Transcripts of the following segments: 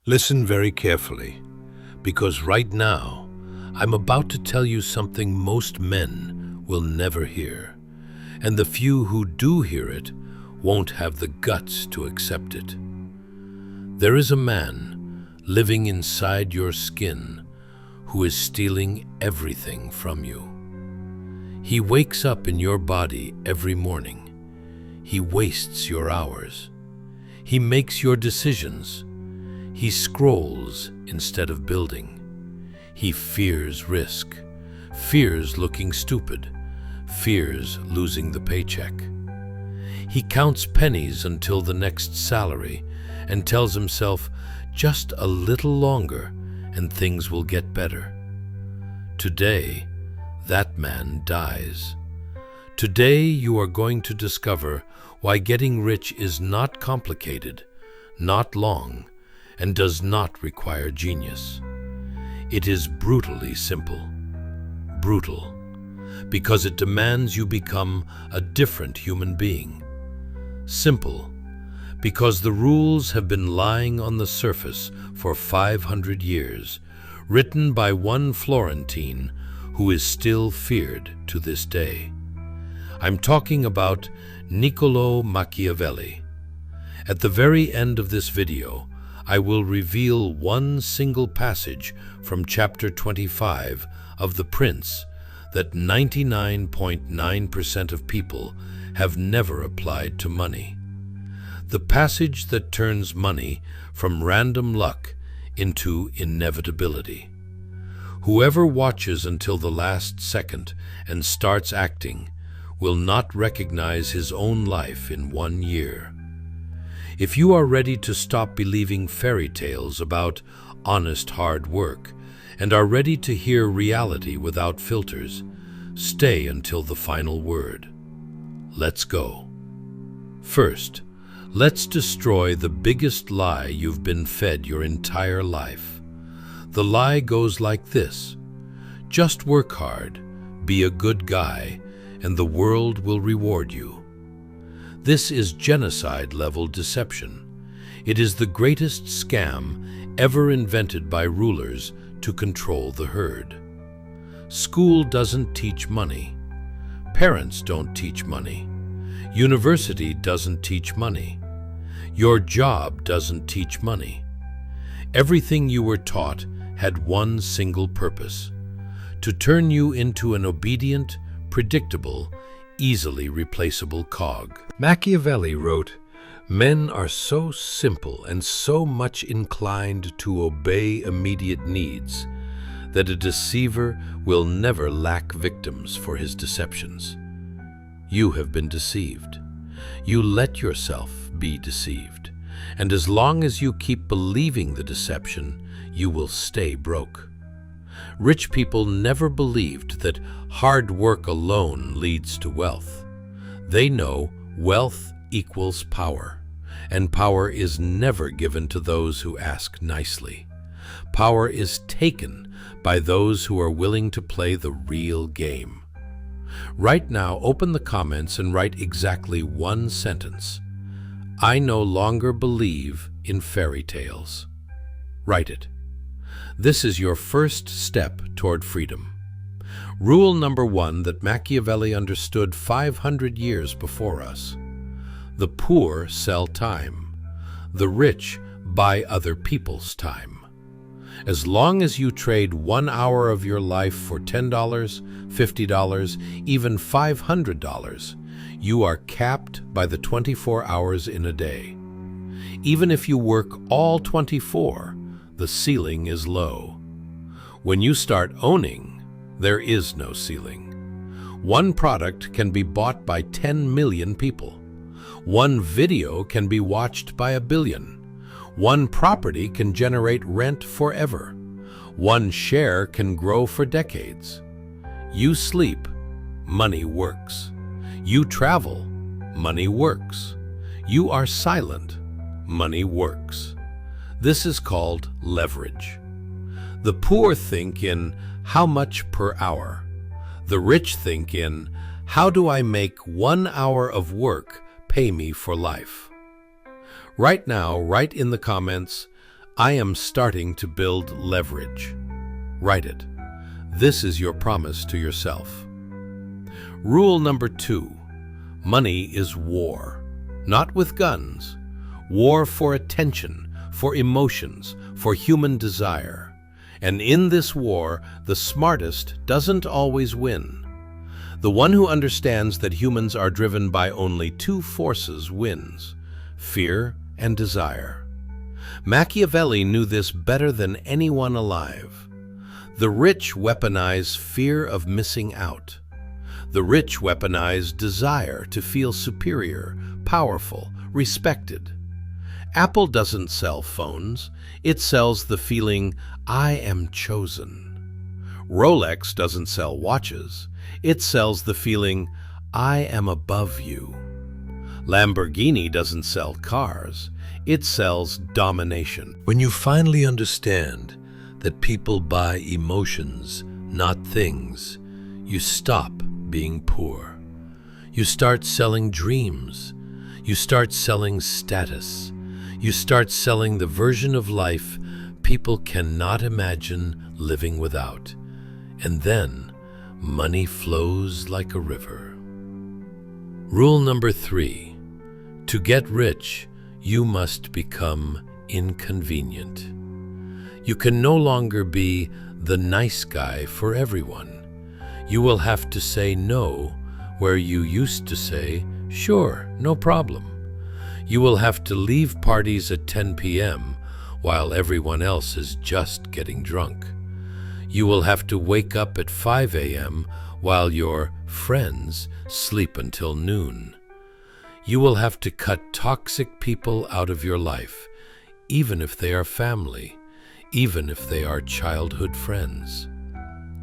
Listen very carefully, because right now, I'm about to tell you something most men will never hear, and the few who do hear it won't have the guts to accept it. There is a man living inside your skin who is stealing everything from you. He wakes up in your body every morning. He wastes your hours. He makes your decisions. He scrolls instead of building. He fears risk, fears looking stupid, fears losing the paycheck. He counts pennies until the next salary and tells himself just a little longer and things will get better. Today, that man dies. Today you are going to discover why getting rich is not complicated, not long, and does not require genius. It is brutally simple. Brutal, because it demands you become a different human being. Simple, because the rules have been lying on the surface for 500 years, written by one Florentine who is still feared to this day. I'm talking about Niccolo Machiavelli. At the very end of this video, I will reveal one single passage from chapter 25 of The Prince that 99.9% of people have never applied to money. The passage that turns money from random luck into inevitability. Whoever watches until the last second and starts acting will not recognize his own life in 1 year. If you are ready to stop believing fairy tales about honest hard work and are ready to hear reality without filters, stay until the final word. Let's go. First, let's destroy the biggest lie you've been fed your entire life. The lie goes like this: just work hard, be a good guy, and the world will reward you. This is genocide-level deception. It is the greatest scam ever invented by rulers to control the herd. School doesn't teach money. Parents don't teach money. University doesn't teach money. Your job doesn't teach money. Everything you were taught had one single purpose: to turn you into an obedient, predictable, easily replaceable cog. Machiavelli wrote, "Men are so simple and so much inclined to obey immediate needs that a deceiver will never lack victims for his deceptions." You have been deceived. You let yourself be deceived. And as long as you keep believing the deception, you will stay broke. Rich people never believed that hard work alone leads to wealth. They know wealth equals power, and power is never given to those who ask nicely. Power is taken by those who are willing to play the real game. Right now, open the comments and write exactly one sentence. I no longer believe in fairy tales. Write it. This is your first step toward freedom. Rule number 1 that Machiavelli understood 500 years before us. The poor sell time. The rich buy other people's time. As long as you trade 1 hour of your life for $10, $50, even $500, you are capped by the 24 hours in a day. Even if you work all 24, the ceiling is low. When you start owning, there is no ceiling. One product can be bought by 10 million people. One video can be watched by 1 billion. One property can generate rent forever. One share can grow for decades. You sleep, money works. You travel, money works. You are silent, money works. This is called leverage. The poor think in how much per hour. The rich think in how do I make 1 hour of work pay me for life. Right now, write in the comments, I am starting to build leverage. Write it. This is your promise to yourself. Rule number 2. Money is war. Not with guns. War for attention, for emotions, for human desire. And in this war, the smartest doesn't always win. The one who understands that humans are driven by only 2 forces wins: fear and desire. Machiavelli knew this better than anyone alive. The rich weaponize fear of missing out. The rich weaponize desire to feel superior, powerful, respected. Apple doesn't sell phones. It sells the feeling, I am chosen. Rolex doesn't sell watches. It sells the feeling, I am above you. Lamborghini doesn't sell cars. It sells domination. When you finally understand that people buy emotions, not things, you stop being poor. You start selling dreams. You start selling status. You start selling the version of life people cannot imagine living without. And then money flows like a river. Rule number 3. To get rich, you must become inconvenient. You can no longer be the nice guy for everyone. You will have to say no where you used to say, sure, no problem. You will have to leave parties at 10 p.m. while everyone else is just getting drunk. You will have to wake up at 5 a.m. while your friends sleep until noon. You will have to cut toxic people out of your life, even if they are family, even if they are childhood friends.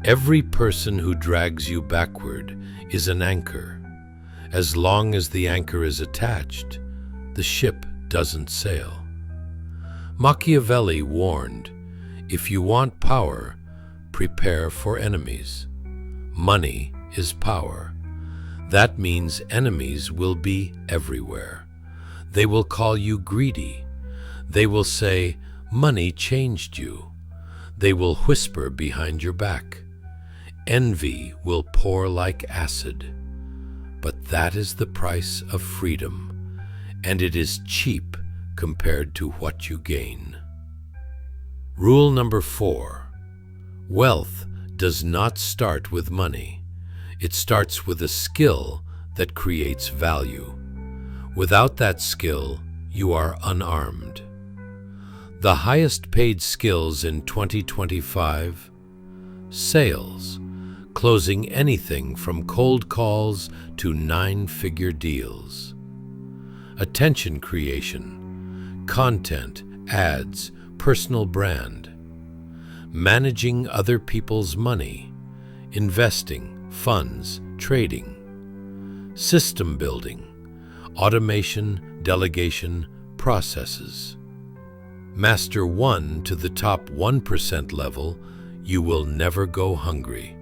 Every person who drags you backward is an anchor. As long as the anchor is attached, the ship doesn't sail. Machiavelli warned, if you want power, prepare for enemies. Money is power. That means enemies will be everywhere. They will call you greedy. They will say, money changed you. They will whisper behind your back. Envy will pour like acid. But that is the price of freedom, and it is cheap compared to what you gain. Rule number 4. Wealth does not start with money. It starts with a skill that creates value. Without that skill, you are unarmed. The highest paid skills in 2025: sales, closing anything from cold calls to 9-figure deals. Attention creation, content, ads, personal brand. Managing other people's money, investing, funds, trading. System building, automation, delegation, processes. Master 1 to the top 1% level, you will never go hungry.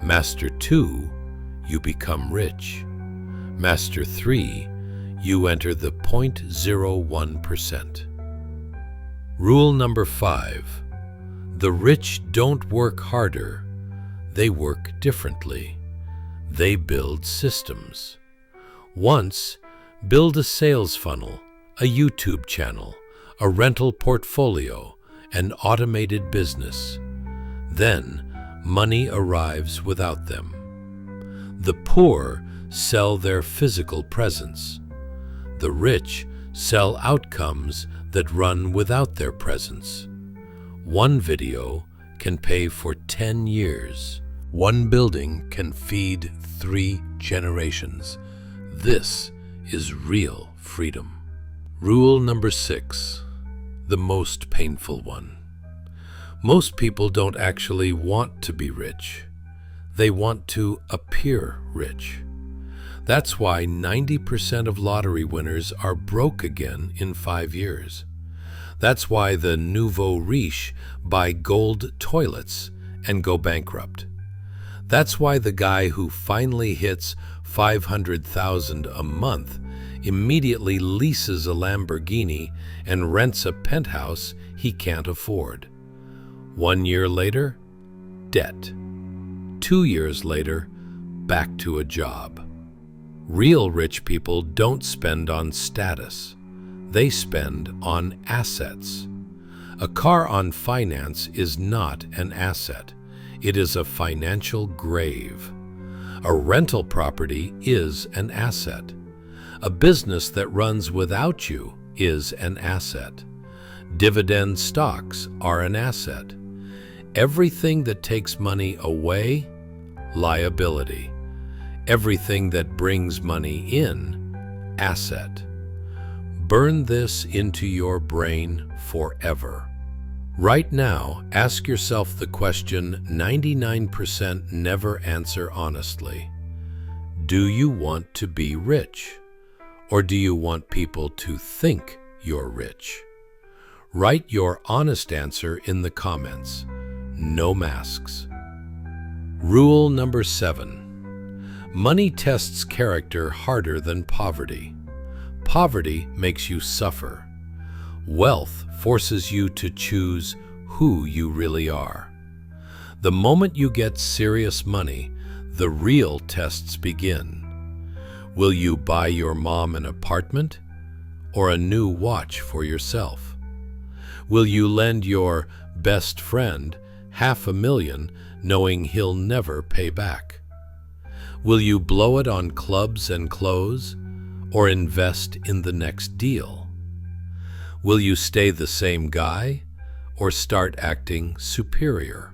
Master 2, you become rich. Master 3, you enter the 0.01%. Rule number 5. The rich don't work harder. They work differently. They build systems. Once, build a sales funnel, a YouTube channel, a rental portfolio, an automated business. Then, money arrives without them. The poor sell their physical presence. The rich sell outcomes that run without their presence. One video can pay for 10 years. One building can feed 3 generations. This is real freedom. Rule number 6, the most painful one. Most people don't actually want to be rich. They want to appear rich. That's why 90% of lottery winners are broke again in 5 years. That's why the nouveau riche buy gold toilets and go bankrupt. That's why the guy who finally hits $500,000 a month immediately leases a Lamborghini and rents a penthouse he can't afford. 1 year later, debt. 2 years later, back to a job. Real rich people don't spend on status. They spend on assets. A car on finance is not an asset. It is a financial grave. A rental property is an asset. A business that runs without you is an asset. Dividend stocks are an asset. Everything that takes money away, liability. Everything that brings money in, asset. Burn this into your brain forever. Right now, ask yourself the question 99% never answer honestly. Do you want to be rich? Or do you want people to think you're rich? Write your honest answer in the comments. No masks. Rule number 7. Money tests character harder than poverty. Poverty makes you suffer. Wealth forces you to choose who you really are. The moment you get serious money, the real tests begin. Will you buy your mom an apartment or a new watch for yourself? Will you lend your best friend $500,000 knowing he'll never pay back? Will you blow it on clubs and clothes or invest in the next deal? Will you stay the same guy or start acting superior?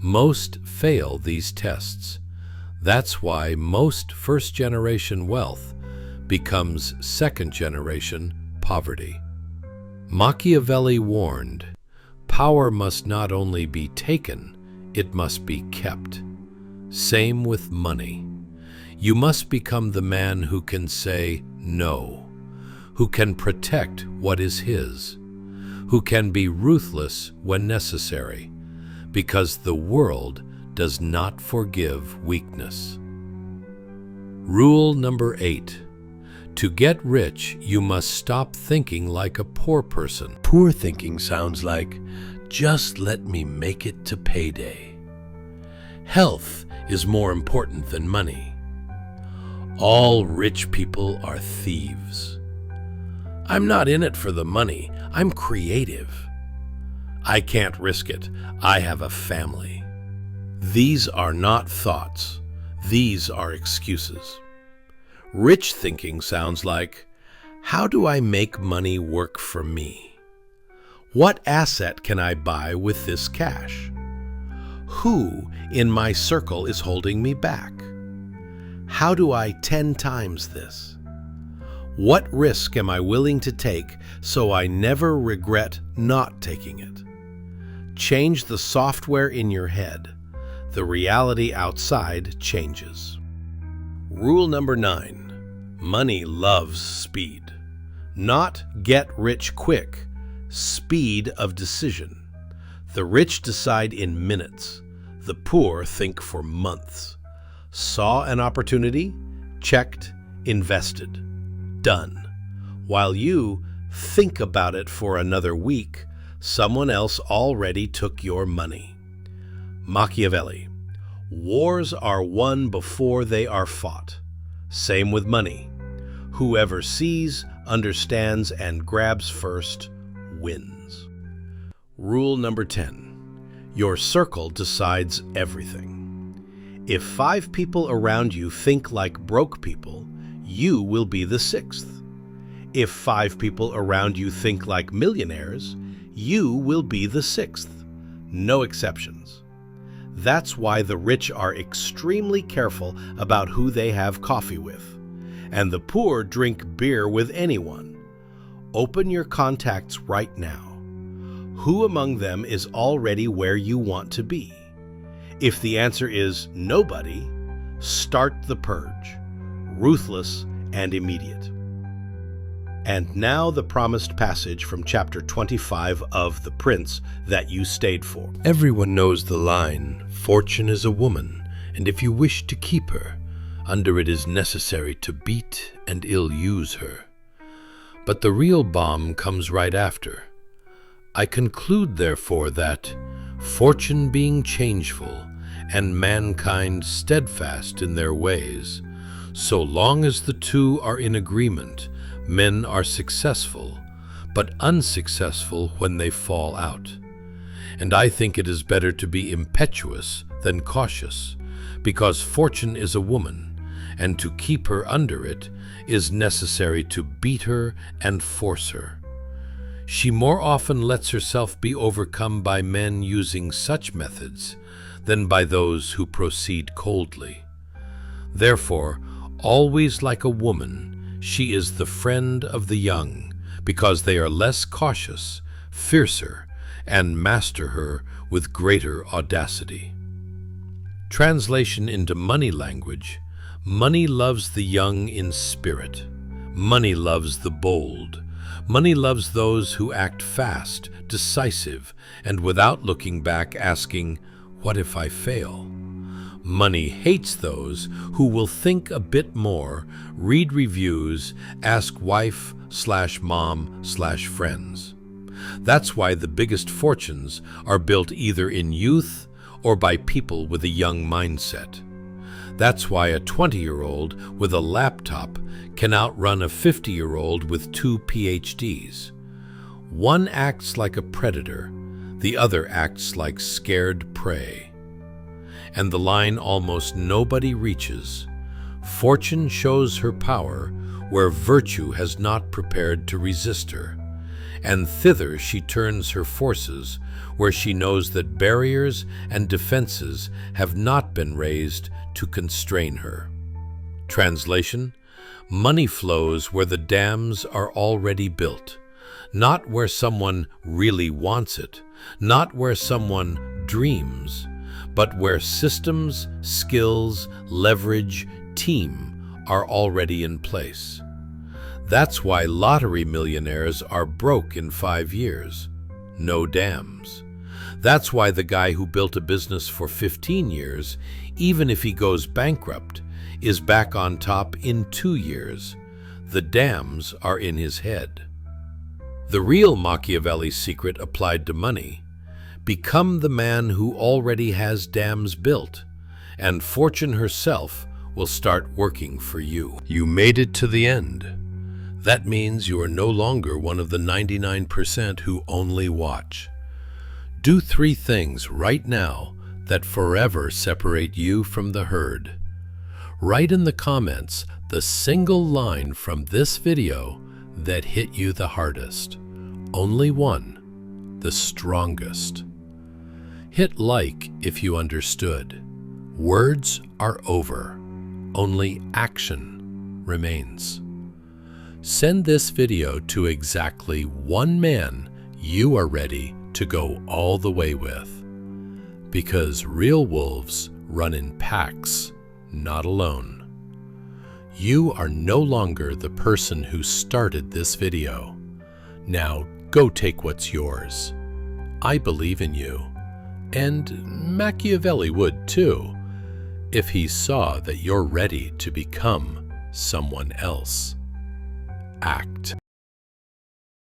Most fail these tests. That's why most first-generation wealth becomes second-generation poverty. Machiavelli warned, power must not only be taken, it must be kept. Same with money. You must become the man who can say no, who can protect what is his, who can be ruthless when necessary, because the world does not forgive weakness. Rule number 8. To get rich, you must stop thinking like a poor person. Poor thinking sounds like, just let me make it to payday. Health is more important than money. All rich people are thieves. I'm not in it for the money. I'm creative. I can't risk it. I have a family. These are not thoughts. These are excuses. Rich thinking sounds like, how do I make money work for me? What asset can I buy with this cash? Who in my circle is holding me back? How do I 10 times this? What risk am I willing to take so I never regret not taking it? Change the software in your head. The reality outside changes. Rule number 9. Money loves speed. Not get rich quick, speed of decision. The rich decide in minutes. The poor think for months. Saw an opportunity, checked, invested. Done. While you think about it for another week, someone else already took your money. Machiavelli. Wars are won before they are fought. Same with money. Whoever sees, understands, and grabs first wins. Rule number 10. Your circle decides everything. If 5 people around you think like broke people, you will be the 6th. If 5 people around you think like millionaires, you will be the 6th. No exceptions. That's why the rich are extremely careful about who they have coffee with, and the poor drink beer with anyone. Open your contacts right now. Who among them is already where you want to be? If the answer is nobody, start the purge, ruthless and immediate. And now the promised passage from chapter 25 of The Prince that you stayed for. Everyone knows the line, fortune is a woman, and if you wish to keep her, under it is necessary to beat and ill-use her. But the real bomb comes right after. I conclude, therefore, that, fortune being changeful, and mankind steadfast in their ways, so long as the two are in agreement, men are successful, but unsuccessful when they fall out. And I think it is better to be impetuous than cautious, because fortune is a woman, and to keep her under it is necessary to beat her and force her. She more often lets herself be overcome by men using such methods than by those who proceed coldly. Therefore, always like a woman, she is the friend of the young, because they are less cautious, fiercer, and master her with greater audacity. Translation into money language: money loves the young in spirit. Money loves the bold. Money loves those who act fast, decisive, and without looking back asking, "What if I fail?" Money hates those who will think a bit more, read reviews, ask wife/mom/friends. That's why the biggest fortunes are built either in youth or by people with a young mindset. That's why a 20-year-old with a laptop can outrun a 50-year-old with 2 PhDs. One acts like a predator, the other acts like scared prey. And the line almost nobody reaches. Fortune shows her power where virtue has not prepared to resist her, and thither she turns her forces where she knows that barriers and defenses have not been raised to constrain her. Translation: money flows where the dams are already built, not where someone really wants it, not where someone dreams, but where systems, skills, leverage, team are already in place. That's why lottery millionaires are broke in 5 years. No dams. That's why the guy who built a business for 15 years, even if he goes bankrupt, is back on top in 2 years. The dams are in his head. The real Machiavelli secret applied to money: become the man who already has dams built, and fortune herself will start working for you. You made it to the end. That means you are no longer one of the 99% who only watch. Do 3 things right now that forever separate you from the herd. Write in the comments the single line from this video that hit you the hardest. Only one, the strongest. Hit like if you understood. Words are over. Only action remains. Send this video to exactly 1 man you are ready to go all the way with. Because real wolves run in packs, not alone. You are no longer the person who started this video. Now go take what's yours. I believe in you. And Machiavelli would too, if he saw that you're ready to become someone else. Act.